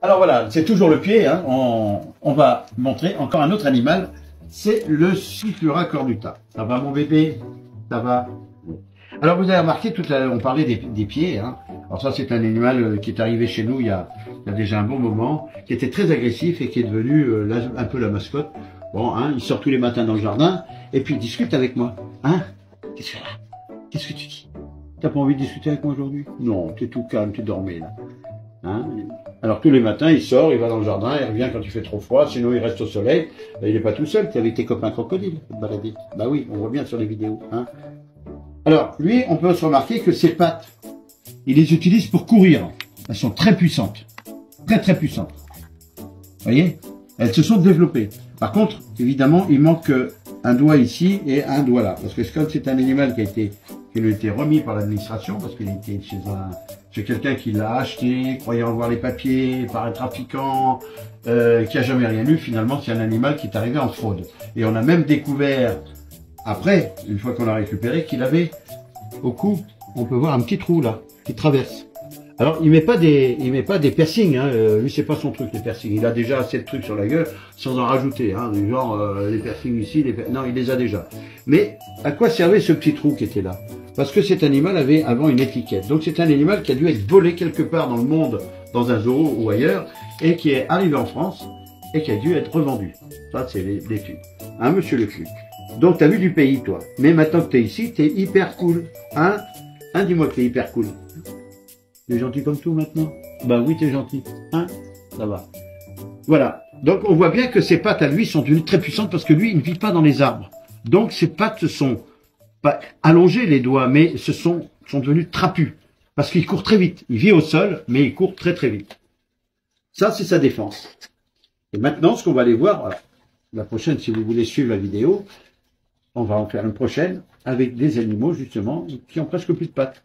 Alors voilà, c'est toujours le pied, hein. On va montrer encore un autre animal, c'est le Cythura cornuta. Ça va mon bébé? Ça va? Oui. Alors vous avez remarqué, on parlait des pieds, hein. Alors ça c'est un animal qui est arrivé chez nous il y a déjà un bon moment, qui était très agressif et qui est devenu un peu la mascotte. Bon, hein, il sort tous les matins dans le jardin et puis il discute avec moi. Hein? Qu'est-ce que là? Qu'est-ce que tu dis? T'as pas envie de discuter avec moi aujourd'hui? Non, t'es tout calme, tu dormais là. Hein? Alors tous les matins, il sort, il va dans le jardin, il revient quand il fait trop froid, sinon il reste au soleil. Ben, il n'est pas tout seul, tu es avec tes copains crocodiles, balader. Bah oui, on voit bien sur les vidéos. Hein? Alors, lui, on peut se remarquer que ses pattes, il les utilise pour courir. Elles sont très puissantes. Très très puissantes. Vous voyez? Elles se sont développées. Par contre, évidemment, il manque un doigt ici et un doigt là. Parce que comme c'est un animal qui lui a été remis par l'administration, parce qu'il était chez quelqu'un qui l'a acheté, croyant voir les papiers, par un trafiquant, qui a jamais rien lu, finalement c'est un animal qui est arrivé en fraude. Et on a même découvert, après, une fois qu'on l'a récupéré, qu'il avait au cou, on peut voir un petit trou là, qui traverse. Alors il met pas des piercings, hein. Lui c'est pas son truc les piercings. Il a déjà assez de trucs sur la gueule sans en rajouter, hein. Du genre les piercings ici, non il les a déjà. Mais à quoi servait ce petit trou qui était là? Parce que cet animal avait avant une étiquette. Donc c'est un animal qui a dû être volé quelque part dans le monde, dans un zoo ou ailleurs, et qui est arrivé en France et qui a dû être revendu. Ça c'est l'étude. Hein monsieur le flic? Donc t'as vu du pays toi. Mais maintenant que t'es ici, t'es hyper cool. Hein? Hein dis-moi que t'es hyper cool. T'es gentil comme tout maintenant? Bah oui, t'es gentil. Hein? Ça va. Voilà. Donc on voit bien que ses pattes à lui sont devenues très puissantes parce que lui, il ne vit pas dans les arbres. Donc ses pattes se sont pas allongées les doigts, mais sont devenues trapues. Parce qu'il court très vite. Il vit au sol, mais il court très très vite. Ça, c'est sa défense. Et maintenant, ce qu'on va aller voir, voilà, la prochaine, si vous voulez suivre la vidéo, on va en faire une prochaine avec des animaux justement qui ont presque plus de pattes.